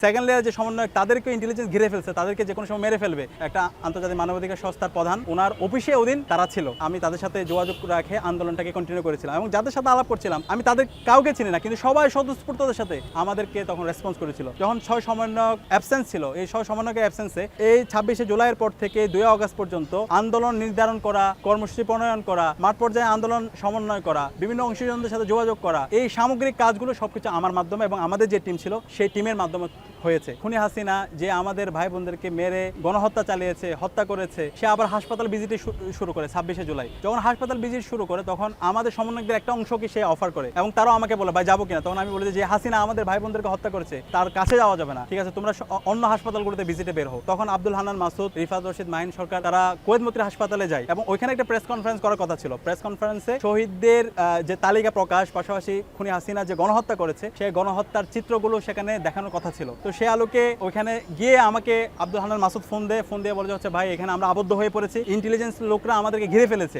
Second layer যে সমন্বয়ক তাদেরকে ইন্টেলিজেন্স ঘিরে ফেলছে, তাদেরকে যে কোনো সময় মেরে ফেলবে। একটা আন্তর্জাতিক মানবাধিকার সংস্থার প্রধান, ওনার অফিসে ওদিন তারা ছিল। আমি তাদের সাথে যোগাযোগ রাখে আন্দোলনটাকে কন্টিনিউ করেছিলাম এবং যাদের সাথে আলাপ করছিলাম আমি তাদের কাউকে চিনি না, কিন্তু সবাই স্বতঃস্ফূর্ততার সাথে আমাদেরকে তখন রেসপন্স করেছিল। যখন 6 সমন্বয়ক অ্যাবসেন্স ছিল, এই 6 সমন্বয়কের অ্যাবসেন্সে এই 26শে জুলাইয়ের পর থেকে 2 আগস্ট পর্যন্ত আন্দোলন নির্ধারণ করা, কর্মসূচি প্রণয়ন করা, মাঠ পর্যায়ে আন্দোলন সমন্বয় করা, বিভিন্ন অংশীজনদের সাথে যোগাযোগ করা, এই সামগ্রিক কাজগুলো সবকিছু আমার মাধ্যমে এবং আমাদের যে টিম ছিল সেই টিমের মাধ্যমে হয়েছে। খুনি হাসিনা যে আমাদের ভাই বোনদেরকে মেরে গণহত্যা চালিয়েছে, হত্যা করেছে, সে আবার হাসপাতাল ভিজিটে শুরু করে 26শে জুলাই। যখন হাসপাতাল ভিজিট শুরু করে তখন আমাদের সমন্বয়কদের একটা অংশকে সে অফার করে এবং তারাও আমাকে বলে ভাই যাবো কিনা। তখন আমি বলি যে হাসিনা আমাদের ভাই বোনদেরকে হত্যা করেছে, তার কাছে যাওয়া যাবে না, ঠিক আছে তোমরা অন্য হাসপাতালগুলোতে ভিজিটে বের হও। তখন আব্দুল হান্নান মাসুদ, রিফাত রশিদ, মাহিন সরকার তারা কোয়েত মতির হাসপাতালে যায় এবং ওইখানে একটা প্রেস কনফারেন্স করার কথা ছিল। প্রেস কনফারেন্সে শহীদদের যে তালিকা প্রকাশ, পাশাপাশি খুনি হাসিনা যে গণহত্যা করেছে সেই গণহত্যার চিত্রগুলো সেখানে দেখানোর কথা ছিল। তো সে আলোকে ওইখানে গিয়ে আমাকে আব্দুল হান্নান মাসুদ ফোন দিয়ে বলে হচ্ছে ভাই এখানে আমরা আবদ্ধ হয়ে পড়েছি, ইন্টেলিজেন্স লোকরা আমাদেরকে ঘিরে ফেলেছে।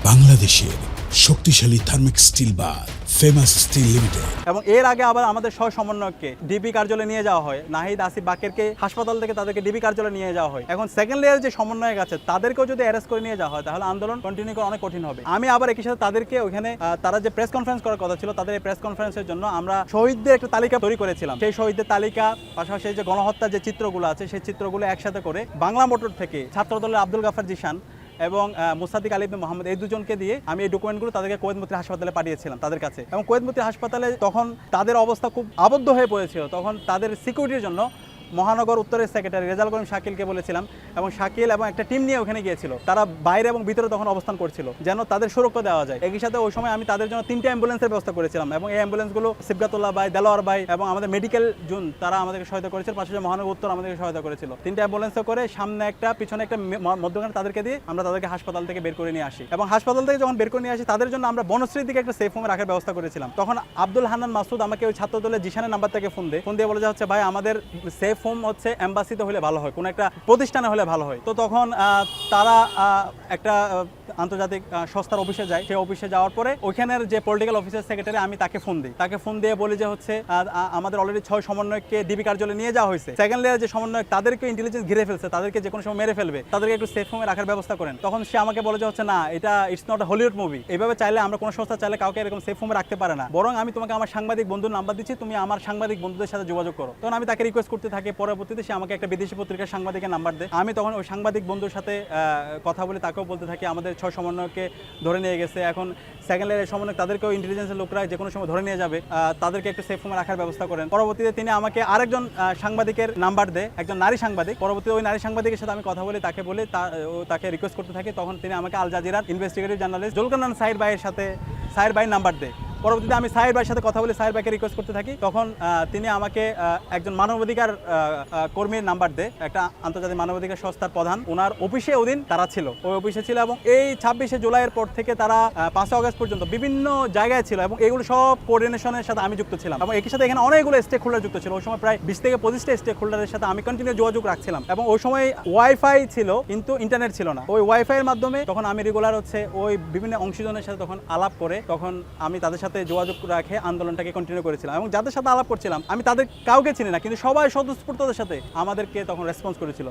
বাংলাদেশের শক্তিশালী থার্মিক স্টিল বার ফেমাস স্টিল লিমিটেড। এবং এর আগে আবার আমাদের সমন্বয়ককে ডিবি কার্যালয়ে নিয়ে যাওয়া হয়, নাহিদ আসিফ বাকেরকে হাসপাতাল থেকে তাদেরকে ডিবি কার্যালয়ে নিয়ে যাওয়া হয়। এখন সেকেন্ড লেয়ার যে সমন্বয়ক আছে তাদেরকেও যদি অ্যারেস্ট করে নিয়ে যাওয়া হয় তাহলে আন্দোলন কন্টিনিউ করা অনেক কঠিন হবে। আমি আবার একই সাথে তাদেরকে ওইখানে তারা যে প্রেস কনফারেন্স করার কথা ছিল, তাদের এই প্রেস কনফারেন্সের জন্য আমরা শহীদদের একটা তালিকা তৈরি করেছিলাম। সেই শহীদদের তালিকা পাশাপাশি যে গণহত্যার যে চিত্রগুলো আছে সেই চিত্রগুলো একসাথে করে বাংলা মোটর থেকে ছাত্রদলের আব্দুল গাফার জিশান এবং মুসাদ্দিক আলী ইবনে মোহাম্মদ, এই দুজনকে দিয়ে আমি এই ডকুমেন্টগুলো তাদেরকে কোয়েত মতির হাসপাতালে পাঠিয়েছিলাম তাদের কাছে। এবং কোয়েত মতির হাসপাতালে তখন তাদের অবস্থা খুব আবদ্ধ হয়ে পড়েছিল। তখন তাদের সিকিউরিটির জন্য মহানগর উত্তরের সেক্রেটারি রেজাল করিম শাকিলকে বলেছিলাম এবং শাকিল এবং একটা টিম নিয়ে ওখানে গিয়েছিল। তারা বাইরে এবং ভিতরে তখন অবস্থান করছিল যেন তাদের সুরক্ষা দেওয়া যায়। একই সাথে ওই সময় আমি তাদের জন্য 3টে অ্যাম্বুলেন্সের ব্যবস্থা করেছিলাম এবং এই অ্যাম্বুলেন্সগুলো সিবগাতুল্লাহ ভাই, দেলোয়ার ভাই এবং আমাদের মেডিকেল জোন তারা আমাদেরকে সহায়তা করেছিল, পাশাপাশি মহানগর উত্তর আমাদেরকে সহায়তা করেছিল। 3টে অ্যাম্বুলেন্সে করে সামনে একটা পিছনে একটা মধ্যখানে তাদেরকে দিয়ে আমরা তাদেরকে হাসপাতাল থেকে বের করে নিয়ে আসি এবং হাসপাতাল থেকে যখন বের করে নিয়ে আসি তাদের জন্য আমরা বনশ্রীর দিকে একটা সেফ হোমে রাখার ব্যবস্থা করেছিলাম। তখন আব্দুল হান্নান মাসুদ আমাকে ওই ছাত্রদলের জিশানের নাম্বার থেকে ফোন দিয়ে বলে হচ্ছে ভাই আমাদের সেফ হোম হচ্ছে এম্বাসিতে হলে ভালো হয়, কোনো একটা প্রতিষ্ঠানে হলে ভালো হয়। তো তখন তারা একটা আন্তর্জাতিক সংস্থার অফিসে যায়। সেই অফিসে যাওয়ার পরে ওইখানের যে পলিটিক্যাল অফিসার সেক্রেটারি আমি তাকে ফোন দিয়ে বলি যে হচ্ছে আমাদের অলরেডি 6 সমন্বয়ককে ডিবি কার্যালয়ে নিয়ে যাওয়া হয়েছে। সেকেন্ড লেয়ার যে সমন্বয়ক তাদেরকে ইন্টেলিজেন্স ঘিরে ফেলছে, তাদেরকে যে কোনো সময় মেরে ফেলবে, তাদেরকে একটু সেফ হোমে রাখার ব্যবস্থা করেন। তখন সে আমাকে বলে যে হচ্ছে না, এটা it's not a Hollywood movie, এইভাবে চাইলে আমরা কোনো সংস্থা চাইলে কাউকে এরকম সেফ হোমে রাখতে পারে না, বরং আমি তোমাকে আমার সাংবাদিক বন্ধুর নাম্বার দিচ্ছি, তুমি আমার সাংবাদিক বন্ধুদের সাথে যোগাযোগ করো। তখন আমি তাকে রিকোয়েস্ট করতে থাকি। পরবর্তীতে সে আমাকে একটা বিদেশি পত্রিকার সাংবাদিকের নাম্বার দেয়। আমি তখন ওই সাংবাদিক বন্ধুর সাথে কথা বলে তাকেও বলতে থাকি আমাদের 6 সমন্বয়ককে ধরে নিয়ে গেছে। এখন সেকেন্ড লেয়ারের সমন্বয়ক তাদেরকেও ইন্টেলিজেন্সের লোকরা যে কোনো সময় ধরে নিয়ে যাবে, তাদেরকে একটু সেফ হোমে রাখার ব্যবস্থা করেন। পরবর্তীতে তিনি আমাকে আরেকজন সাংবাদিকের নাম্বার দেয়, একজন নারী সাংবাদিক। পরবর্তীতে ওই নারী সাংবাদিকের সাথে আমি কথা বলি, তাকে রিকোয়েস্ট করতে থাকি। তখন তিনি আমাকে আল জাজিরার ইনভেস্টিগেটিভ জার্নালিস্ট জুলকারনান সাহির ভাইয়ের নাম্বার দেয়। পরবর্তীতে আমি সাহির ভাইয়ের সাথে কথা বলে সাহির ভাইকে রিকোয়েস্ট করতে থাকি। তখন তিনি আমাকে একজন মানবাধিকার কর্মীর নাম্বার দেয়, একটা আন্তর্জাতিক মানবাধিকার সংস্থার প্রধান, ওনার অফিসে ওদিন তারা ছিল, ওই অফিসে ছিল এবং এই 26শে জুলাইয়ের পর থেকে তারা 5 আগস্ট পর্যন্ত বিভিন্ন জায়গায় ছিল এবং এগুলো সব কোঅর্ডিনেশনের সাথে আমি যুক্ত ছিলাম এবং একই সাথে এখানে অনেকগুলো স্টেক হোল্ডার যুক্ত ছিল। ওই সময় প্রায় 20 থেকে 25টা স্টেক হোল্ডারের সাথে আমি কন্টিনিউ যোগাযোগ রাখছিলাম এবং ওই সময় ওয়াইফাই ছিল কিন্তু ইন্টারনেট ছিল না। ওই ওয়াইফাইয়ের মাধ্যমে তখন আমি রেগুলার হচ্ছে ওই বিভিন্ন অংশীজনের সাথে তখন আলাপ করে তখন আমি তাদের সাথে যোগাযোগ রাখে আন্দোলনটাকে কন্টিনিউ করেছিলাম এবং যাদের সাথে আলাপ করছিলাম আমি তাদের কাউকে চিনি না, কিন্তু সবাই স্বতঃস্ফূর্ততার সাথে আমাদেরকে তখন রেসপন্স করেছিল।